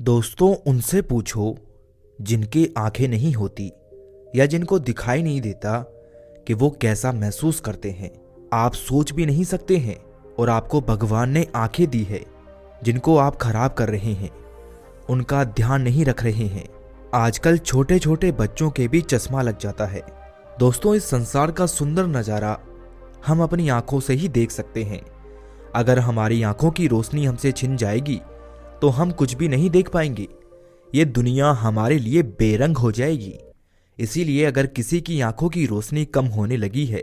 दोस्तों, उनसे पूछो जिनकी आंखें नहीं होती या जिनको दिखाई नहीं देता कि वो कैसा महसूस करते हैं। आप सोच भी नहीं सकते हैं। और आपको भगवान ने आंखें दी है जिनको आप खराब कर रहे हैं, उनका ध्यान नहीं रख रहे हैं। आजकल छोटे छोटे बच्चों के भी चश्मा लग जाता है। दोस्तों, इस संसार का सुंदर नज़ारा हम अपनी आंखों से ही देख सकते हैं। अगर हमारी आंखों की रोशनी हमसे छिन जाएगी तो हम कुछ भी नहीं देख पाएंगे। ये दुनिया हमारे लिए बेरंग हो जाएगी। इसीलिए अगर किसी की आंखों की रोशनी कम होने लगी है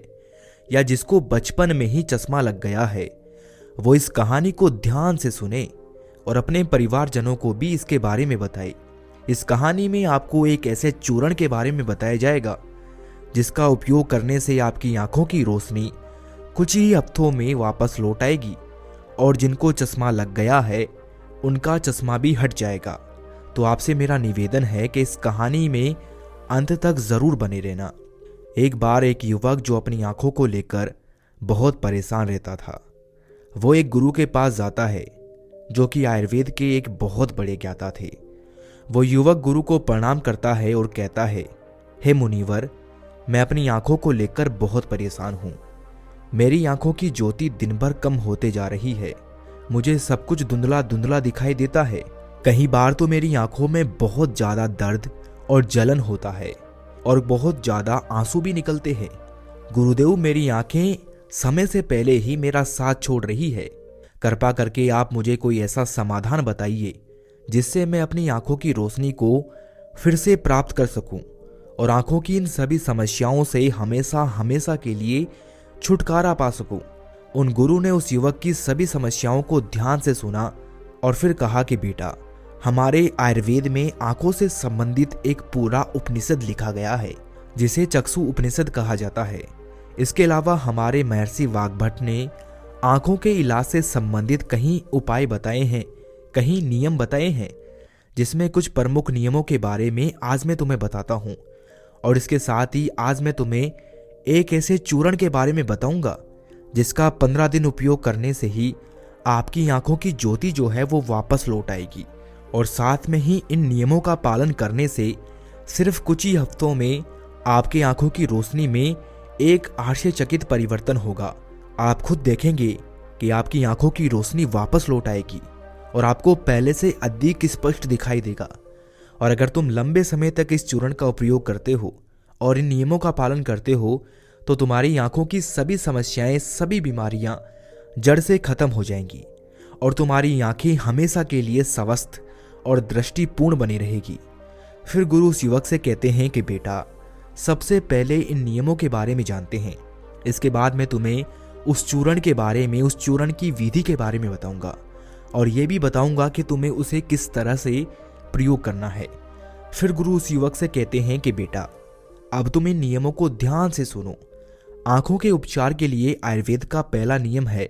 या जिसको बचपन में ही चश्मा लग गया है, वो इस कहानी को ध्यान से सुने और अपने परिवारजनों को भी इसके बारे में बताए। इस कहानी में आपको एक ऐसे चूर्ण के बारे में बताया जाएगा जिसका उपयोग करने से आपकी आंखों की रोशनी कुछ ही हफ्तों में वापस लौट आएगी और जिनको चश्मा लग गया है उनका चश्मा भी हट जाएगा। तो आपसे मेरा निवेदन है कि इस कहानी में अंत तक जरूर बने रहना। एक बार एक युवक जो अपनी आंखों को लेकर बहुत परेशान रहता था, वो एक गुरु के पास जाता है जो कि आयुर्वेद के एक बहुत बड़े ज्ञाता थे। वो युवक गुरु को प्रणाम करता है और कहता है, हे मुनिवर, मैं अपनी आंखों को लेकर बहुत परेशान हूँ। मेरी आंखों की ज्योति दिन भर कम होते जा रही है। मुझे सब कुछ धुंधला धुंधला दिखाई देता है। कई बार तो मेरी आंखों में बहुत ज्यादा दर्द और जलन होता है और बहुत ज्यादा आंसू भी निकलते हैं। गुरुदेव, मेरी आंखें समय से पहले ही मेरा साथ छोड़ रही है। कृपा करके आप मुझे कोई ऐसा समाधान बताइए जिससे मैं अपनी आंखों की रोशनी को फिर से प्राप्त कर सकूं और आंखों की इन सभी समस्याओं से हमेशा हमेशा के लिए छुटकारा पा सकूं। उन गुरु ने उस युवक की सभी समस्याओं को ध्यान से सुना और फिर कहा कि बेटा, हमारे आयुर्वेद में आंखों से संबंधित एक पूरा उपनिषद लिखा गया है जिसे चक्षु उपनिषद कहा जाता है। इसके अलावा हमारे महर्षि वाग्भट ने आंखों के इलाज से संबंधित कई उपाय बताए हैं, कई नियम बताए हैं, जिसमें कुछ प्रमुख नियमों के बारे में आज मैं तुम्हें बताता हूँ। और इसके साथ ही आज मैं तुम्हें एक ऐसे चूर्ण के बारे में बताऊंगा जिसका 15 दिन उपयोग करने से ही आपकी आंखों की ज्योति जो है वो वापस लौट आएगी। और साथ में ही इन नियमों का पालन करने से सिर्फ कुछ ही हफ्तों में आपकी आंखों की रोशनी में एक आश्चर्यचकित परिवर्तन होगा। आप खुद देखेंगे कि आपकी आंखों की रोशनी वापस लौट आएगी और आपको पहले से अधिक स्पष्ट दिखाई देगा। और अगर तुम लंबे समय तक इस चूर्ण का उपयोग करते हो और इन नियमों का पालन करते हो तो तुम्हारी आंखों की सभी समस्याएं, सभी बीमारियां जड़ से खत्म हो जाएंगी और तुम्हारी आंखें हमेशा के लिए स्वस्थ और दृष्टिपूर्ण बनी रहेगी। फिर गुरु उस युवक से कहते हैं कि बेटा, सबसे पहले इन नियमों के बारे में जानते हैं। इसके बाद मैं तुम्हें उस चूर्ण के बारे में, उस चूर्ण की विधि के बारे में बताऊंगा और यह भी बताऊंगा कि तुम्हें उसे किस तरह से प्रयोग करना है। फिर गुरु उस युवक से कहते हैं कि बेटा, अब तुम इन नियमों को ध्यान से सुनो। आंखों के उपचार के लिए आयुर्वेद का पहला नियम है,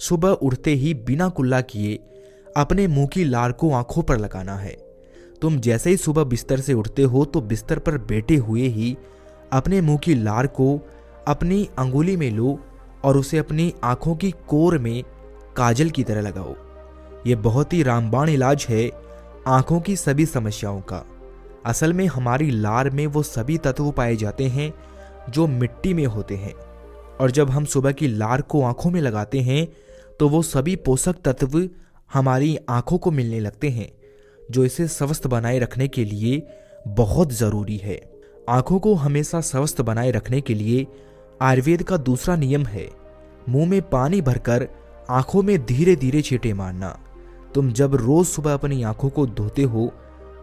सुबह उठते ही बिना कुल्ला किए अपने मुंह की लार को आंखों पर लगाना है। तुम जैसे ही सुबह बिस्तर से उठते हो तो बिस्तर पर बैठे हुए ही अपने मुंह की लार को अपनी अंगुली में लो और उसे अपनी आंखों की कोर में काजल की तरह लगाओ। यह बहुत ही रामबाण इलाज है आंखों की सभी समस्याओं का। असल में हमारी लार में वो सभी तत्व पाए जाते हैं जो मिट्टी में होते हैं और जब हम सुबह की लार को आंखों में लगाते हैं तो वो सभी पोषक तत्व हमारी आंखों को मिलने लगते हैं जो इसे स्वस्थ बनाए रखने के लिए बहुत जरूरी है। आंखों को हमेशा स्वस्थ बनाए रखने के लिए आयुर्वेद का दूसरा नियम है, मुंह में पानी भरकर आंखों में धीरे धीरे छींटे मारना। तुम जब रोज सुबह अपनी आंखों को धोते हो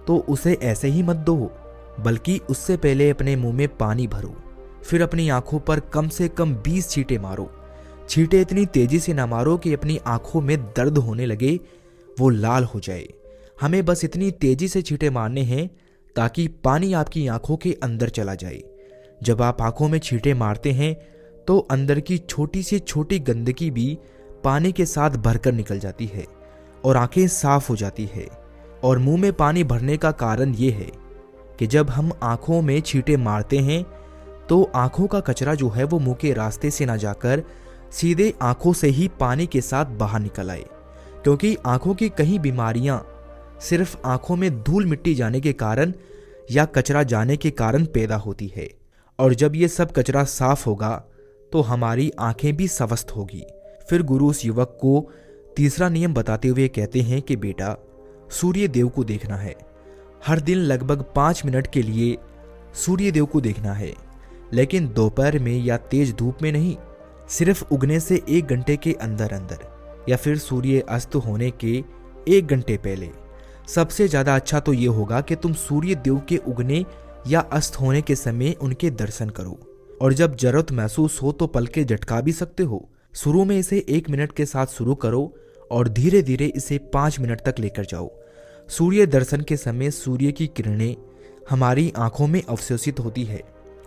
तो उसे ऐसे ही मत धो, बल्कि उससे पहले अपने मुंह में पानी भरो। फिर अपनी आंखों पर कम से कम 20 छींटे मारो। छींटे इतनी तेजी से ना मारो कि अपनी आंखों में दर्द होने लगे, वो लाल हो जाए। हमें बस इतनी तेजी से छींटे मारने हैं ताकि पानी आपकी आंखों के अंदर चला जाए। जब आप आंखों में छींटे मारते हैं तो अंदर की छोटी से छोटी गंदगी भी पानी के साथ भरकर निकल जाती है और आंखें साफ हो जाती है। और मुंह में पानी भरने का कारण ये है कि जब हम आंखों में छींटे मारते हैं तो आंखों का कचरा जो है वो मुंह के रास्ते से ना जाकर सीधे आंखों से ही पानी के साथ बाहर निकल आए, क्योंकि आंखों की कई बीमारियां सिर्फ आंखों में धूल मिट्टी जाने के कारण या कचरा जाने के कारण पैदा होती है। और जब ये सब कचरा साफ होगा तो हमारी आंखें भी स्वस्थ होगी। फिर गुरु उस युवक को तीसरा नियम बताते हुए कहते हैं कि बेटा, सूर्य देव को देखना है। हर दिन लगभग 5 मिनट के लिए सूर्य देव को देखना है, लेकिन दोपहर में या तेज धूप में नहीं, सिर्फ उगने से 1 घंटे के अंदर अंदर या फिर सूर्य अस्त होने के 1 घंटे पहले। सबसे ज्यादा अच्छा तो ये होगा कि तुम सूर्य देव के उगने या अस्त होने के समय उनके दर्शन करो। और जब जरूरत महसूस हो तो पल के झटका भी सकते हो। शुरू में इसे 1 मिनट के साथ शुरू करो और धीरे धीरे इसे 5 मिनट तक लेकर जाओ। सूर्य दर्शन के समय सूर्य की किरणें हमारी आंखों में अवशोषित होती है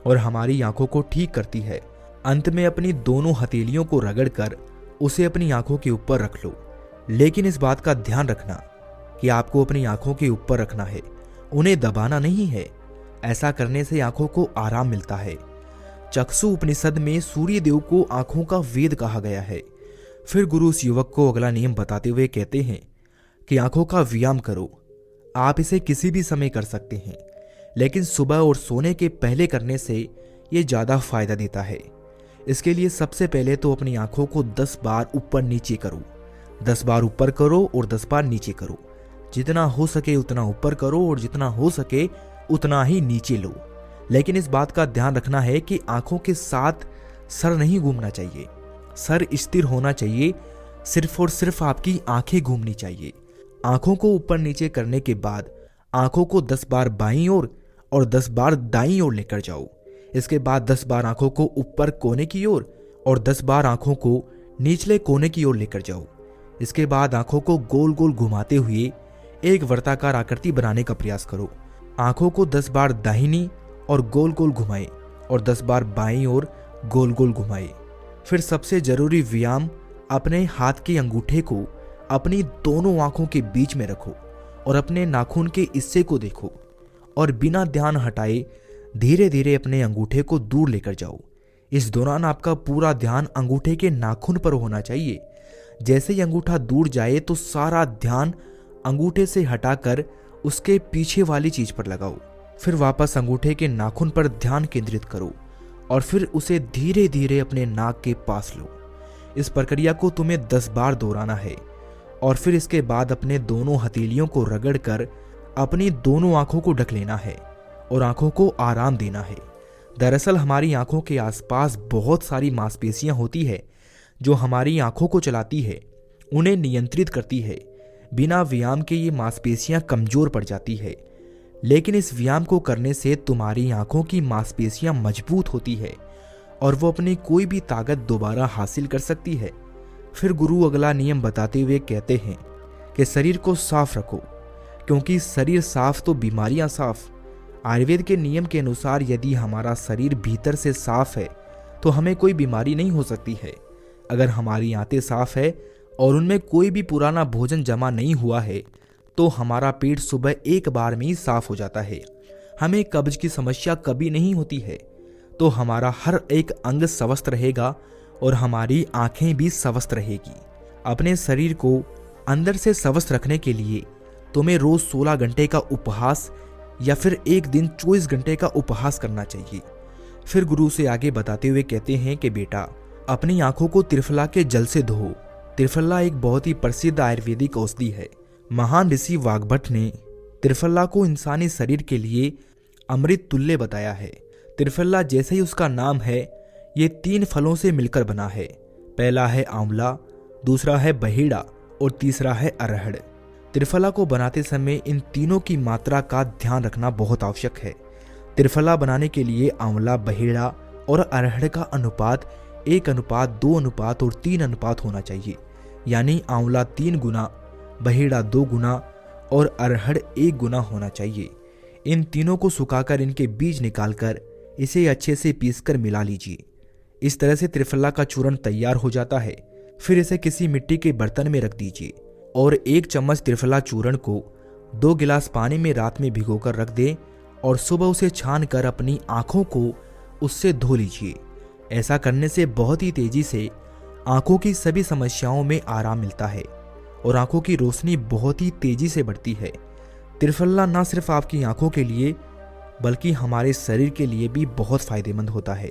और हमारी आंखों को ठीक करती है। अंत में अपनी दोनों हथेलियों को रगड़कर उसे अपनी आंखों के ऊपर रख लो। लेकिन इस बात का ध्यान रखना कि आपको अपनी आंखों के ऊपर रखना है, उन्हें दबाना नहीं है। ऐसा करने से आंखों को आराम मिलता है। चक्षु उपनिषद में सूर्य देव को आंखों का वेद कहा गया है। फिर गुरु उस युवक को अगला नियम बताते हुए कहते हैं कि आंखों का व्यायाम करो। आप इसे किसी भी समय कर सकते हैं, लेकिन सुबह और सोने के पहले करने से ये ज़्यादा फायदा देता है। इसके लिए सबसे पहले तो अपनी आंखों को 10 बार ऊपर नीचे करो। 10 बार ऊपर करो और 10 बार नीचे करो। जितना हो सके उतना ऊपर करो और जितना हो सके उतना ही नीचे लो। लेकिन इस बात का ध्यान रखना है कि आंखों के साथ सर नहीं घूमना चाहिए। सर स्थिर होना चाहिए। सिर्फ और सिर्फ आपकी आंखें घूमनी चाहिए। आंखों को ऊपर नीचे करने के बाद आंखों को 10 बार बाईं ओर और 10 बार दाईं ओर लेकर जाओ। इसके बाद 10 बार आंखों को ऊपर कोने की ओर और 10 बार आंखों को निचले कोने की ओर लेकर जाओ। इसके बाद आंखों को गोल गोल घुमाते हुए एक वर्ताकार आकृति बनाने का प्रयास करो। आंखों को 10 बार दाहिनी और गोल गोल घुमाए और 10 बार बाईं ओर गोल गोल घुमाए। फिर सबसे जरूरी व्यायाम, अपने हाथ के अंगूठे को अपनी दोनों आंखों के बीच में रखो और अपने नाखून के हिस्से को देखो और बिना ध्यान हटाए धीरे धीरे अपने अंगूठे को दूर लेकर जाओ। इस दौरान आपका पूरा ध्यान अंगूठे के नाखून पर होना चाहिए। जैसे ही अंगूठा दूर जाए तो सारा ध्यान अंगूठे से हटाकर उसके पीछे वाली चीज पर लगाओ। फिर वापस अंगूठे के नाखून पर ध्यान केंद्रित करो और फिर उसे धीरे धीरे अपने नाक के पास लो। इस प्रक्रिया को तुम्हें 10 बार दोहराना है और फिर इसके बाद अपने दोनों हथेलियों को रगड़कर अपनी दोनों आंखों को ढक लेना है और आंखों को आराम देना है। दरअसल हमारी आंखों के आसपास बहुत सारी मांसपेशियां होती है जो हमारी आंखों को चलाती है, उन्हें नियंत्रित करती है। बिना व्यायाम के ये मांसपेशियां कमजोर पड़ जाती है, लेकिन इस व्यायाम को करने से तुम्हारी आंखों की मांसपेशियां मजबूत होती है और वो अपनी कोई भी ताकत दोबारा हासिल कर सकती है। फिर गुरु अगला नियम बताते हुए कहते हैं कि शरीर को साफ रखो, क्योंकि शरीर साफ तो बीमारियां साफ। आयुर्वेद के नियम के अनुसार यदि हमारा शरीर भीतर से साफ है तो हमें कोई बीमारी नहीं हो सकती है। अगर हमारी आंतें साफ है और उनमें कोई भी पुराना भोजन जमा नहीं हुआ है तो हमारा पेट सुबह एक बार में ही साफ हो जाता है। हमें कब्ज की समस्या कभी नहीं होती है, तो हमारा हर एक अंग स्वस्थ रहेगा और हमारी आंखें भी स्वस्थ रहेगी। अपने शरीर को अंदर से स्वस्थ रखने के लिए तुम्हें रोज 16 घंटे का उपवास या फिर एक दिन 24 घंटे का उपवास करना चाहिए। फिर गुरु से आगे बताते हुए कहते हैं कि बेटा, अपनी आंखों को त्रिफला के जल से धो। त्रिफला एक बहुत ही प्रसिद्ध आयुर्वेदिक औषधि है। महान ऋषि वाग्भट ने त्रिफला को इंसानी शरीर के लिए अमृत तुल्य बताया है। त्रिफला जैसे ही उसका नाम है, ये 3 फलों से मिलकर बना है। पहला है आंवला, दूसरा है बहेड़ा और तीसरा है अरहड़। त्रिफला को बनाते समय इन तीनों की मात्रा का ध्यान रखना बहुत आवश्यक है। त्रिफला बनाने के लिए आंवला, बहेड़ा और अरहड़ का अनुपात 1:2 अनुपात और 3 अनुपात होना चाहिए। यानी आंवला 3 गुना, बहेड़ा 2 गुना और अरहड़ 1 गुना होना चाहिए। इन तीनों को सुखाकर इनके बीज निकालकर इसे अच्छे से पीसकर मिला लीजिए। इस तरह से त्रिफला का चूर्ण तैयार हो जाता है। फिर इसे किसी मिट्टी के बर्तन में रख दीजिए और 1 चम्मच त्रिफला चूर्ण को 2 गिलास पानी में रात में भिगोकर रख दें और सुबह उसे छानकर अपनी आंखों को उससे धो लीजिए। ऐसा करने से बहुत ही तेजी से आंखों की सभी समस्याओं में आराम मिलता है और आंखों की रोशनी बहुत ही तेजी से बढ़ती है। त्रिफला न सिर्फ आपकी आंखों के लिए बल्कि हमारे शरीर के लिए भी बहुत फायदेमंद होता है,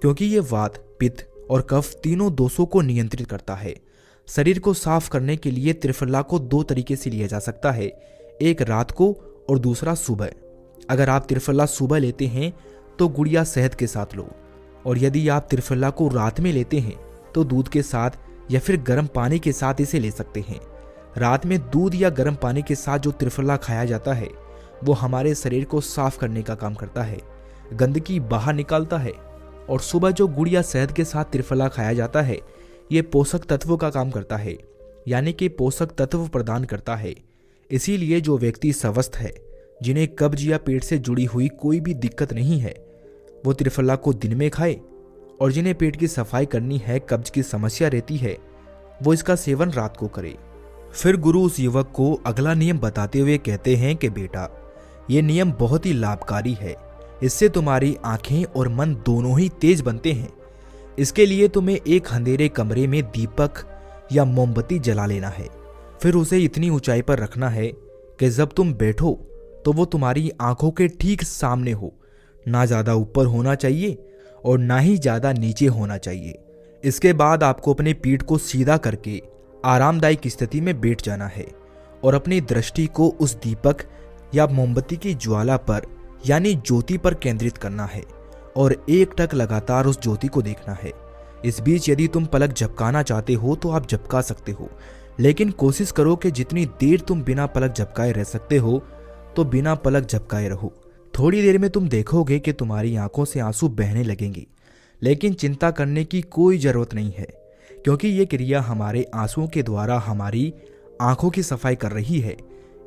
क्योंकि ये वात, पित्त और कफ तीनों दोषों को नियंत्रित करता है। शरीर को साफ करने के लिए त्रिफला को 2 तरीके से लिया जा सकता है, एक रात को और दूसरा सुबह। अगर आप त्रिफला सुबह लेते हैं तो गुड़िया शहद के साथ लो, और यदि आप त्रिफला को रात में लेते हैं तो दूध के साथ या फिर गर्म पानी के साथ इसे ले सकते हैं। रात में दूध या गर्म पानी के साथ जो त्रिफला खाया जाता है वो हमारे शरीर को साफ करने का काम करता है, गंदगी बाहर निकालता है। और सुबह जो गुड़ या शहद के साथ त्रिफला खाया जाता है ये पोषक तत्वों का काम करता है, यानी कि पोषक तत्व प्रदान करता है। इसीलिए जो व्यक्ति स्वस्थ है, जिन्हें कब्ज या पेट से जुड़ी हुई कोई भी दिक्कत नहीं है, वो त्रिफला को दिन में खाए, और जिन्हें पेट की सफाई करनी है, कब्ज की समस्या रहती है, वो इसका सेवन रात को करे। फिर गुरु उस युवक को अगला नियम बताते हुए कहते हैं कि बेटा, ये नियम बहुत ही लाभकारी है। इससे तुम्हारी आंखें और मन दोनों ही तेज बनते हैं। इसके लिए तुम्हें एक अंधेरे कमरे में दीपक या मोमबत्ती जला लेना है। फिर उसे इतनी ऊंचाई पर रखना है कि जब तुम बैठो तो वो तुम्हारी आंखों के ठीक सामने हो। ना ज़्यादा ऊपर होना चाहिए और ना ही ज़्यादा नीचे होना चाहिए। इसके बाद आपको अपनी पीठ को सीधा करके आरामदायक स्थिति में बैठ जाना है और अपनी दृष्टि को उस दीपक या मोमबत्ती की ज्वाला पर यानी ज्योति पर केंद्रित करना है और एक टक लगातार उस ज्योति को देखना है। इस बीच यदि तुम पलक झपकाना चाहते हो तो आप झपका सकते हो, लेकिन कोशिश करो कि जितनी देर तुम बिना पलक झपकाए रह सकते हो तो बिना पलक झपकाए रहो। थोड़ी देर में तुम देखोगे कि तुम्हारी आंखों से आंसू बहने लगेंगे, लेकिन चिंता करने की कोई जरूरत नहीं है, क्योंकि ये क्रिया हमारे आंसुओं के द्वारा हमारी आंखों की सफाई कर रही है।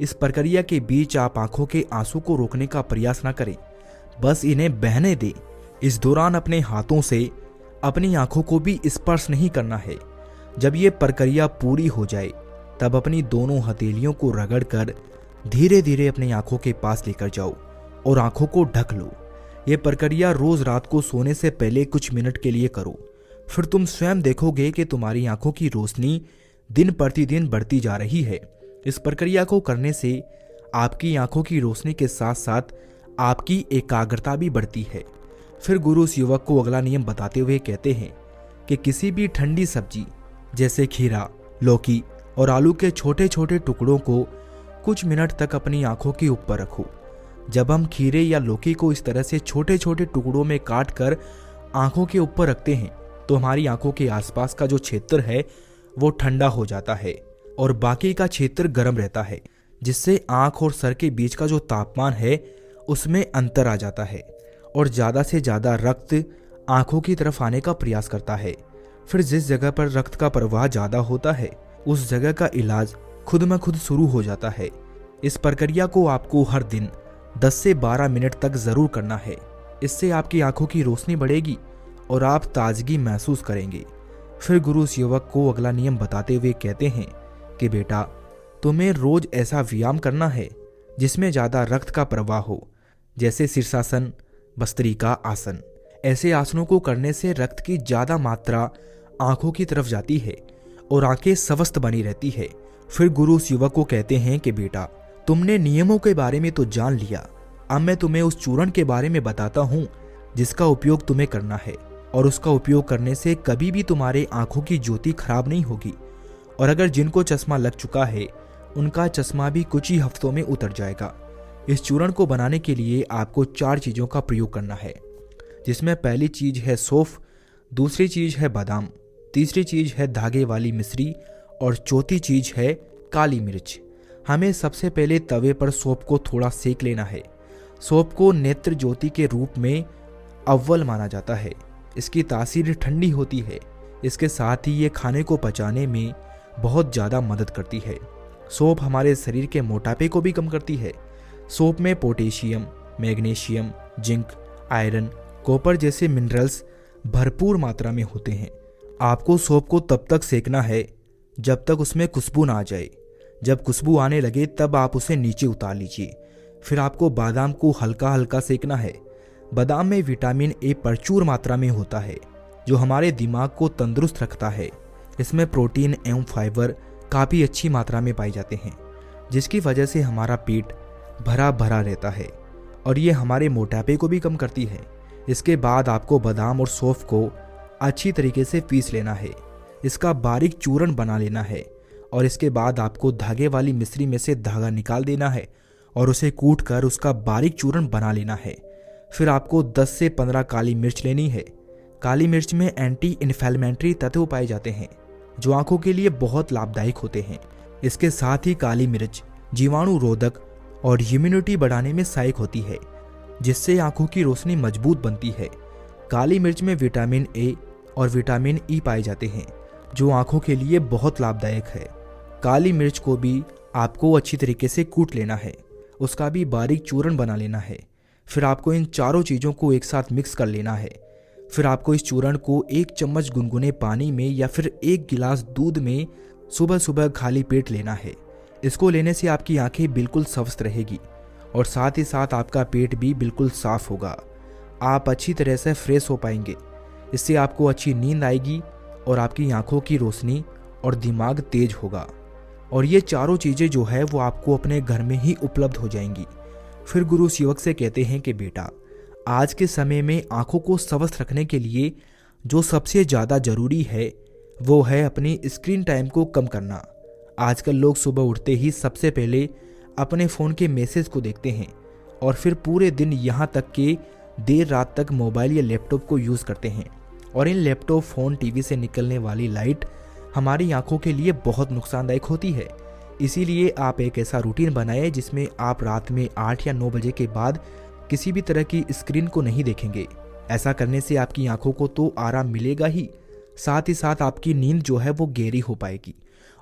इस प्रक्रिया के बीच आप आंखों के आंसू को रोकने का प्रयास न करें, बस इन्हें बहने दें। इस दौरान अपने हाथों से अपनी आंखों को भी स्पर्श नहीं करना है। जब ये प्रक्रिया पूरी हो जाए तब अपनी दोनों हथेलियों को रगड़कर धीरे धीरे अपनी आंखों के पास लेकर जाओ और आंखों को ढक लो। ये प्रक्रिया रोज रात को सोने से पहले कुछ मिनट के लिए करो। फिर तुम स्वयं देखोगे कि तुम्हारी आंखों की रोशनी दिन प्रतिदिन बढ़ती जा रही है। इस प्रक्रिया को करने से आपकी आंखों की रोशनी के साथ साथ आपकी एकाग्रता भी बढ़ती है। फिर गुरु उस युवक को अगला नियम बताते हुए कहते हैं कि किसी भी ठंडी सब्जी जैसे खीरा, लौकी और आलू के छोटे छोटे टुकड़ों को कुछ मिनट तक अपनी आंखों के ऊपर रखो। जब हम खीरे या लौकी को इस तरह से छोटे छोटे टुकड़ों में काट कर आंखों के ऊपर रखते हैं तो हमारी आंखों के आसपास का जो क्षेत्र है वो ठंडा हो जाता है और बाकी का क्षेत्र गर्म रहता है, जिससे आंख और सर के बीच का जो तापमान है उसमें अंतर आ जाता है और ज़्यादा से ज़्यादा रक्त आंखों की तरफ आने का प्रयास करता है। फिर जिस जगह पर रक्त का प्रवाह ज़्यादा होता है उस जगह का इलाज खुद में खुद शुरू हो जाता है। इस प्रक्रिया को आपको हर दिन 10 से 12 मिनट तक ज़रूर करना है। इससे आपकी आंखों की रोशनी बढ़ेगी और आप ताजगी महसूस करेंगे। फिर गुरु उस युवक को अगला नियम बताते हुए कहते हैं कि बेटा, तुम्हें रोज ऐसा व्यायाम करना है जिसमें ज़्यादा रक्त का प्रवाह हो, जैसे शीर्षासन, भस्त्रिका आसन। ऐसे आसनों को करने से रक्त की ज़्यादा मात्रा आंखों की तरफ जाती है और आंखें स्वस्थ बनी रहती है। फिर गुरु उस युवक को कहते हैं कि बेटा, तुमने नियमों के बारे में तो जान लिया, अब मैं तुम्हें उस चूर्ण के बारे में बताता हूँ जिसका उपयोग तुम्हें करना है, और उसका उपयोग करने से कभी भी तुम्हारे आंखों की ज्योति खराब नहीं होगी। और अगर जिनको चश्मा लग चुका है उनका चश्मा भी कुछ ही हफ्तों में उतर जाएगा। इस चूर्ण को बनाने के लिए आपको 4 चीज़ों का प्रयोग करना है, जिसमें पहली चीज़ है सौंफ, दूसरी चीज़ है बादाम, तीसरी चीज़ है धागे वाली मिश्री और चौथी चीज़ है काली मिर्च। हमें सबसे पहले तवे पर सौंफ को थोड़ा सेक लेना है। सौंफ को नेत्र ज्योति के रूप में अव्वल माना जाता है। इसकी तासीर ठंडी होती है। इसके साथ ही ये खाने को पचाने में बहुत ज़्यादा मदद करती है। सौंफ हमारे शरीर के मोटापे को भी कम करती है। सौंफ में potassium, magnesium, zinc, iron, copper जैसे मिनरल्स भरपूर मात्रा में होते हैं। आपको सौंफ को तब तक सेकना है जब तक उसमें खुशबू ना आ जाए। जब खुशबू आने लगे तब आप उसे नीचे उतार लीजिए। फिर आपको बादाम को हल्का हल्का सेकना है। बादाम में विटामिन ए प्रचुर मात्रा में होता है जो हमारे दिमाग को तंदुरुस्त रखता है। इसमें प्रोटीन एवं फाइबर काफ़ी अच्छी मात्रा में पाए जाते हैं, जिसकी वजह से हमारा पेट भरा भरा रहता है और ये हमारे मोटापे को भी कम करती है। इसके बाद आपको बादाम और सौंफ को अच्छी तरीके से पीस लेना है, इसका बारीक चूर्ण बना लेना है और इसके बाद आपको धागे वाली मिश्री में से धागा निकाल देना है और उसे कूट कर उसका बारीक चूर्ण बना लेना है। फिर आपको 10 से 15 काली मिर्च लेनी है। काली मिर्च में एंटी इन्फ्लेमेटरी तत्व पाए जाते हैं जो आंखों के लिए बहुत लाभदायक होते हैं। इसके साथ ही काली मिर्च जीवाणु रोधक और इम्यूनिटी बढ़ाने में सहायक होती है, जिससे आंखों की रोशनी मजबूत बनती है। काली मिर्च में विटामिन ए और विटामिन ई पाए जाते हैं जो आंखों के लिए बहुत लाभदायक है। काली मिर्च को भी आपको अच्छी तरीके से कूट लेना है, उसका भी बारीक चूर्ण बना लेना है। फिर आपको इन चारों चीज़ों को एक साथ मिक्स कर लेना है। फिर आपको इस चूर्ण को 1 चम्मच गुनगुने पानी में या फिर 1 गिलास दूध में सुबह सुबह खाली पेट लेना है। इसको लेने से आपकी आंखें बिल्कुल स्वस्थ रहेगी और साथ ही साथ आपका पेट भी बिल्कुल साफ होगा। आप अच्छी तरह से फ्रेश हो पाएंगे। इससे आपको अच्छी नींद आएगी और आपकी आंखों की रोशनी और दिमाग तेज होगा। और ये चारों चीज़ें जो है वो आपको अपने घर में ही उपलब्ध हो जाएंगी। फिर गुरु शिवक से कहते हैं कि बेटा, आज के समय में आंखों को स्वस्थ रखने के लिए जो सबसे ज़्यादा ज़रूरी है वो है अपनी स्क्रीन टाइम को कम करना। आजकल लोग सुबह उठते ही सबसे पहले अपने फ़ोन के मैसेज को देखते हैं और फिर पूरे दिन यहाँ तक कि देर रात तक मोबाइल या लैपटॉप को यूज़ करते हैं। और इन लैपटॉप, फ़ोन, टीवी से निकलने वाली लाइट हमारी आंखों के लिए बहुत नुकसानदायक होती है। इसीलिए आप एक ऐसा रूटीन बनाएं जिसमें आप रात में 8 या 9 बजे के बाद किसी भी तरह की स्क्रीन को नहीं देखेंगे। ऐसा करने से आपकी आंखों को तो आराम मिलेगा ही, साथ ही साथ आपकी नींद जो है वो गहरी हो पाएगी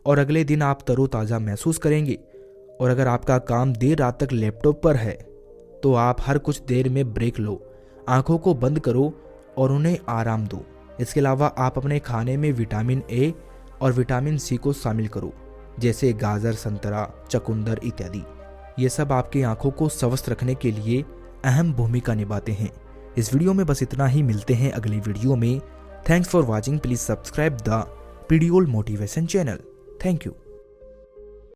और अगले दिन आप तरोताज़ा महसूस करेंगे। और अगर आपका काम देर रात तक लैपटॉप पर है तो आप हर कुछ देर में ब्रेक लो, आंखों को बंद करो और उन्हें आराम दो। इसके अलावा आप अपने खाने में विटामिन ए और विटामिन सी को शामिल करो, जैसे गाजर, संतरा, चुकंदर इत्यादि। ये सब आपकी आंखों को स्वस्थ रखने के लिए अहम भूमिका निभाते हैं। इस वीडियो में बस इतना ही, मिलते हैं अगली वीडियो में। Thanks for watching. Please subscribe the पीडियोल मोटिवेशन चैनल। Thank you.